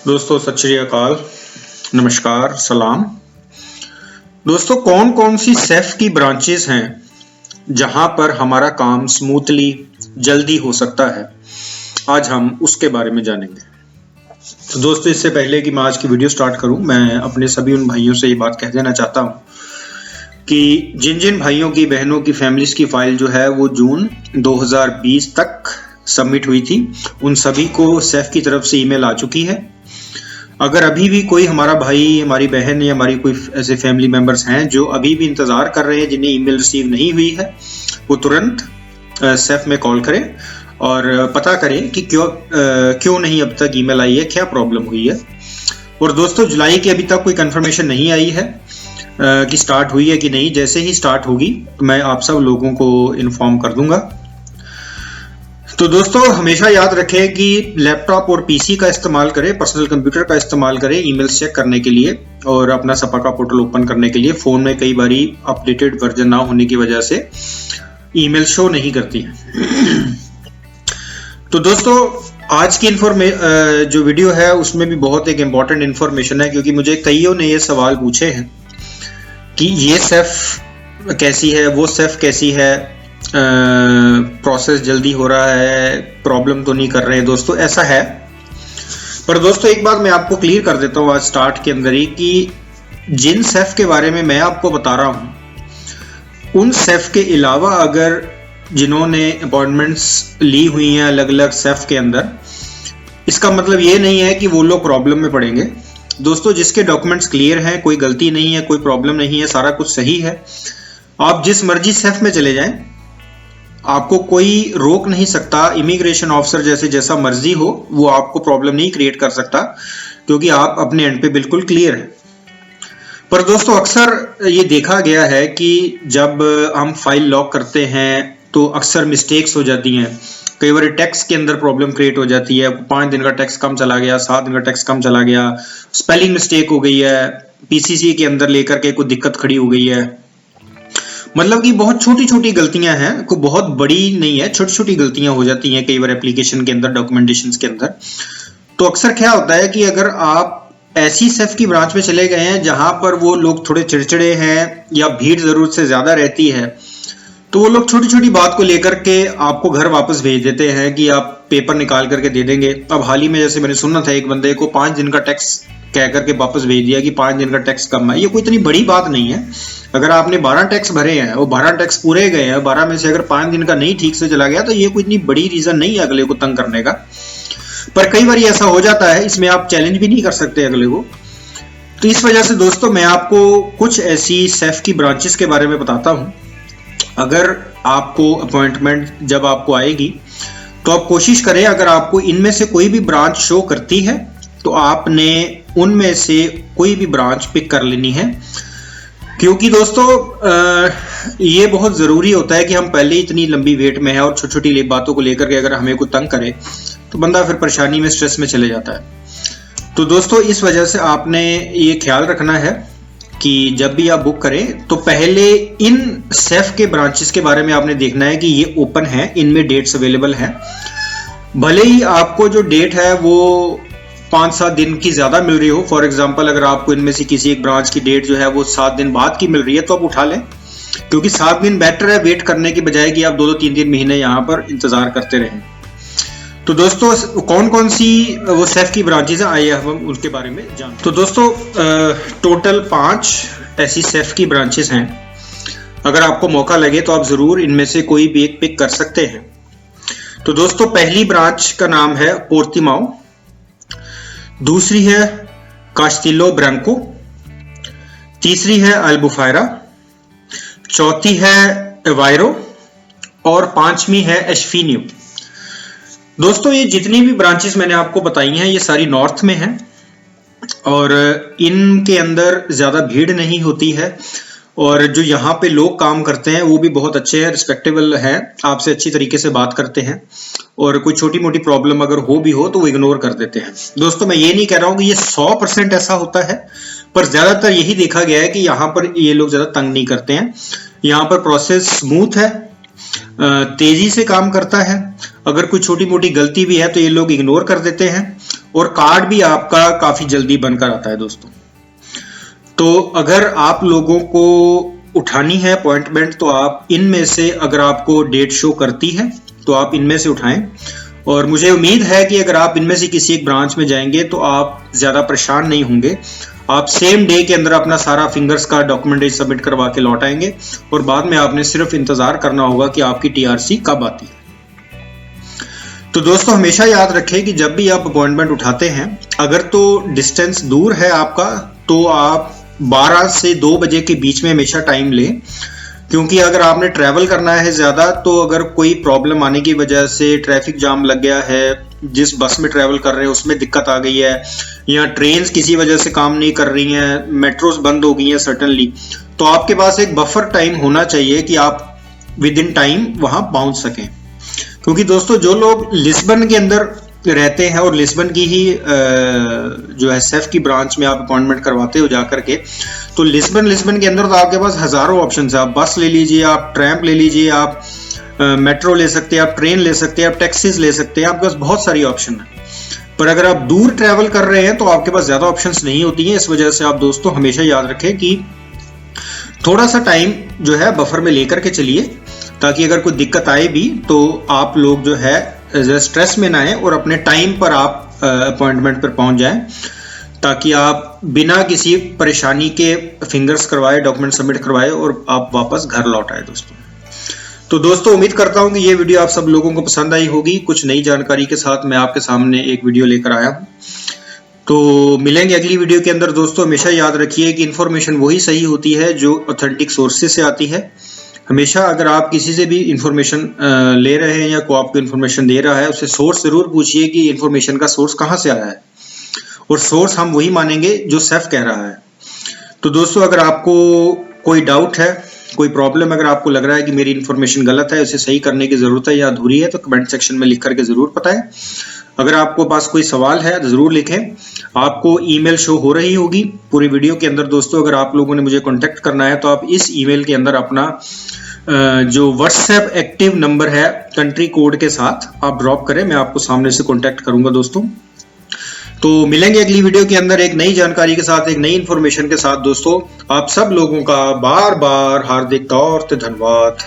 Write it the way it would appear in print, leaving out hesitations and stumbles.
दोस्तों सत श्री अकाल, नमस्कार, सलाम। दोस्तों कौन कौन सी सेफ की ब्रांचेस हैं जहां पर हमारा काम स्मूथली जल्दी हो सकता है, आज हम उसके बारे में जानेंगे। तो दोस्तों इससे पहले कि मैं आज की वीडियो स्टार्ट करूं, मैं अपने सभी उन भाइयों से ये बात कह देना चाहता हूं कि जिन जिन भाइयों की बहनों की फैमिलीज की फाइल जो है वो जून 2020 तक सबमिट हुई थी, उन सभी को सेफ की तरफ से ईमेल आ चुकी है। अगर अभी भी कोई हमारा भाई, हमारी बहन या हमारी कोई ऐसे फैमिली मेंबर्स हैं जो अभी भी इंतज़ार कर रहे हैं, जिन्हें ईमेल रिसीव नहीं हुई है, वो तुरंत सेफ में कॉल करें और पता करें कि क्यों नहीं अब तक ईमेल आई है, क्या प्रॉब्लम हुई है। और दोस्तों जुलाई की अभी तक कोई कंफर्मेशन नहीं आई है कि स्टार्ट हुई है कि नहीं। जैसे ही स्टार्ट होगी तो मैं आप सब लोगों को इन्फॉर्म कर दूंगा। तो दोस्तों हमेशा याद रखें कि लैपटॉप और पीसी का इस्तेमाल करें, पर्सनल कंप्यूटर का इस्तेमाल करें ईमेल्स चेक करने के लिए और अपना सपा का पोर्टल ओपन करने के लिए। फ़ोन में कई बारी अपडेटेड वर्जन ना होने की वजह से ईमेल शो नहीं करती है। तो दोस्तों आज की जो वीडियो है उसमें भी बहुत एक इम्पॉर्टेंट इन्फॉर्मेशन है, क्योंकि मुझे कईयों ने ये सवाल पूछे हैं कि ये सेफ कैसी है, वो सेफ कैसी है, प्रोसेस जल्दी हो रहा है, प्रॉब्लम तो नहीं कर रहे हैं। दोस्तों ऐसा है, पर दोस्तों एक बात मैं आपको क्लियर कर देता हूँ आज स्टार्ट के अंदर ही कि जिन सेफ के बारे में मैं आपको बता रहा हूँ, उन सेफ के अलावा अगर जिन्होंने अपॉइंटमेंट्स ली हुई हैं अलग अलग सेफ के अंदर, इसका मतलब ये नहीं है कि वो लोग प्रॉब्लम में पड़ेंगे। दोस्तों जिसके डॉक्यूमेंट्स क्लियर हैं, कोई गलती नहीं है, कोई प्रॉब्लम नहीं है, सारा कुछ सही है, आप जिस मर्जी सेफ में चले जाएं, आपको कोई रोक नहीं सकता। इमिग्रेशन ऑफिसर जैसा मर्जी हो वो आपको प्रॉब्लम नहीं क्रिएट कर सकता, क्योंकि आप अपने एंड पे बिल्कुल क्लियर है। पर दोस्तों अक्सर ये देखा गया है कि जब हम फाइल लॉक करते हैं तो अक्सर मिस्टेक्स हो जाती हैं। कई बार टैक्स के अंदर प्रॉब्लम क्रिएट हो जाती है, 5 दिन का टैक्स कम चला गया, 7 दिन का टैक्स कम चला गया, स्पेलिंग मिस्टेक हो गई है, पीसीसी के अंदर लेकर के कोई दिक्कत खड़ी हो गई है। मतलब कि बहुत छोटी छोटी गलतियां हैं, कोई बहुत बड़ी नहीं है, छोटी छोटी गलतियां हो जाती हैं कई बार एप्लीकेशन के अंदर, डॉक्यूमेंटेशन के अंदर। तो अक्सर क्या होता है कि अगर आप ऐसी सेफ की ब्रांच में चले गए हैं जहां पर वो लोग थोड़े चिड़चिड़े हैं या भीड़ जरूरत से ज्यादा रहती है, तो वो लोग छोटी छोटी बात को लेकर के आपको घर वापस भेज देते हैं कि आप पेपर निकाल करके दे देंगे। अब हाल ही में जैसे मैंने सुना था, एक बंदे को 5 दिन का टैक्स कह करके वापस भेज दिया कि 5 दिन का टैक्स कम है। ये कोई इतनी बड़ी बात नहीं है। अगर आपने 12 टैक्स भरे हैं और 12 टैक्स पूरे गए हैं, 12 में से अगर 5 दिन का नहीं ठीक से चला गया, तो ये कोई इतनी बड़ी रीजन नहीं है अगले को तंग करने का। पर कई बार ऐसा हो जाता है, इसमें आप चैलेंज भी नहीं कर सकते अगले को। तो इस वजह से दोस्तों मैं आपको कुछ ऐसी सेफ की ब्रांचेस के बारे में बताता हूं। अगर आपको अपॉइंटमेंट जब आपको आएगी तो आप कोशिश करें, अगर आपको इनमें से कोई भी ब्रांच शो करती है तो आपने उनमें से कोई भी ब्रांच पिक कर लेनी है। क्योंकि दोस्तों ये बहुत ज़रूरी होता है कि हम पहले इतनी लंबी वेट में है और छोटी छोटी बातों को लेकर के अगर हमें कोई तंग करे तो बंदा फिर परेशानी में, स्ट्रेस में चले जाता है। तो दोस्तों इस वजह से आपने ये ख्याल रखना है कि जब भी आप बुक करें तो पहले इन सेफ के ब्रांचेस के बारे में आपने देखना है कि ये ओपन है, इनमें डेट्स अवेलेबल हैं। भले ही आपको जो डेट है वो 5-7 दिन की ज्यादा मिल रही हो, फॉर एग्जांपल अगर आपको इनमें से किसी एक ब्रांच की डेट जो है वो 7 दिन बाद की मिल रही है, तो आप उठा लें, क्योंकि 7 दिन बेटर है वेट करने की बजाय कि आप 2-2, 3-3 महीने यहाँ पर इंतजार करते रहें। तो दोस्तों कौन कौन सी वो सेफ की ब्रांचेस हैं, आइए हम उसके बारे में जानते हैं। तो दोस्तों टोटल 5 ऐसी सेफ की ब्रांचेस हैं। अगर आपको मौका लगे तो आप जरूर इनमें से कोई भी एक पिक कर सकते हैं। तो दोस्तों पहली ब्रांच का नाम है पोर्टिमाओ, दूसरी है कास्टिलो ब्रांको, तीसरी है अल्बुफायरा, चौथी है एवायरो और 5वीं है एशफीनियो। दोस्तों ये जितनी भी ब्रांचेस मैंने आपको बताई हैं ये सारी नॉर्थ में हैं और इनके अंदर ज़्यादा भीड़ नहीं होती है, और जो यहाँ पे लोग काम करते हैं वो भी बहुत अच्छे हैं, रिस्पेक्टेबल हैं, आपसे अच्छी तरीके से बात करते हैं, और कोई छोटी मोटी प्रॉब्लम अगर हो भी हो तो वो इग्नोर कर देते हैं। दोस्तों मैं ये नहीं कह रहा हूँ कि ये 100% ऐसा होता है, पर ज़्यादातर यही देखा गया है कि यहाँ पर ये लोग ज़्यादा तंग नहीं करते हैं। यहाँ पर प्रोसेस स्मूथ है, तेज़ी से काम करता है। अगर कोई छोटी मोटी गलती भी है तो ये लोग इग्नोर कर देते हैं और कार्ड भी आपका काफी जल्दी बनकर आता है दोस्तों। तो अगर आप लोगों को उठानी है अपॉइंटमेंट तो आप इनमें से, अगर आपको डेट शो करती है तो आप इनमें से उठाएं। और मुझे उम्मीद है कि अगर आप इनमें से किसी एक ब्रांच में जाएंगे तो आप ज्यादा परेशान नहीं होंगे। आप सेम डे के अंदर अपना सारा फिंगर्स का डॉक्यूमेंटेशन सबमिट करवा के लौट आएंगे और बाद में आपने सिर्फ इंतजार करना होगा कि आपकी टीआरसी कब आती है। तो दोस्तों हमेशा याद रखें कि जब भी आप अपॉइंटमेंट उठाते हैं, अगर तो डिस्टेंस दूर है आपका तो आप 12 से 2 बजे के बीच में हमेशा टाइम लें, क्योंकि अगर आपने ट्रैवल करना है ज्यादा तो अगर कोई प्रॉब्लम आने की वजह से ट्रैफिक जाम लग गया है, जिस बस में ट्रैवल कर रहे हैं उसमें दिक्कत आ गई है, या ट्रेन्स किसी वजह से काम नहीं कर रही हैं, मेट्रोस बंद हो गई हैं सर्टनली, तो आपके पास एक बफर टाइम होना चाहिए कि आप विद इन टाइम वहां पहुंच सकें। क्योंकि दोस्तों जो लोग लिस्बन के अंदर रहते हैं और लिस्बन की ही जो है सेफ की ब्रांच में आप अपॉइंटमेंट करवाते हो जाकर के, तो लिस्बन के अंदर तो आपके पास हजारों ऑप्शन है। आप बस ले लीजिए, आप ट्रैम्प ले लीजिए, आप मेट्रो ले सकते हैं, आप ट्रेन ले सकते हैं, आप टैक्सीज ले सकते हैं, आपके पास बहुत सारी ऑप्शन है। पर अगर आप दूर ट्रैवल कर रहे हैं तो आपके पास ज्यादा ऑप्शंस नहीं होती हैं। इस वजह से आप दोस्तों हमेशा याद रखें कि थोड़ा सा टाइम जो है बफर में लेकर के चलिए, ताकि अगर कोई दिक्कत आए भी तो आप लोग जो है स्ट्रेस में ना आए और अपने टाइम पर आप अपॉइंटमेंट पर पहुंच जाएं, ताकि आप बिना किसी परेशानी के फिंगर्स करवाए, डॉक्यूमेंट सबमिट करवाए और आप वापस घर लौट आए दोस्तों। तो दोस्तों उम्मीद करता हूं कि ये वीडियो आप सब लोगों को पसंद आई होगी। कुछ नई जानकारी के साथ मैं आपके सामने एक वीडियो लेकर आया हूं। तो मिलेंगे अगली वीडियो के अंदर दोस्तों। हमेशा याद रखिए कि इंफॉर्मेशन वही सही होती है जो ऑथेंटिक सोर्सेज से आती है। हमेशा अगर आप किसी से भी इंफॉर्मेशन ले रहे हैं या कोई आपको इंफॉर्मेशन दे रहा है, उससे सोर्स जरूर पूछिए कि इंफॉर्मेशन का सोर्स कहाँ से आया है, और सोर्स हम वही मानेंगे जो सेफ कह रहा है। तो दोस्तों अगर आपको कोई डाउट है, कोई प्रॉब्लम अगर आपको लग रहा है कि मेरी इंफॉर्मेशन गलत है, उसे सही करने की जरूरत है या अधूरी है, तो कमेंट सेक्शन में लिख करके जरूर बताएं। अगर आपको पास कोई सवाल है तो जरूर लिखें। आपको ईमेल शो हो रही होगी पूरी वीडियो के अंदर दोस्तों। अगर आप लोगों ने मुझे कांटेक्ट करना है तो आप इस ईमेल के अंदर अपना जो व्हाट्सएप एक्टिव नंबर है कंट्री कोड के साथ आप ड्रॉप करें, मैं आपको सामने से कांटेक्ट करूंगा दोस्तों। तो मिलेंगे अगली वीडियो के अंदर एक नई जानकारी के साथ, एक नई इंफॉर्मेशन के साथ दोस्तों। आप सब लोगों का बार बार हार्दिक तौर पे धन्यवाद।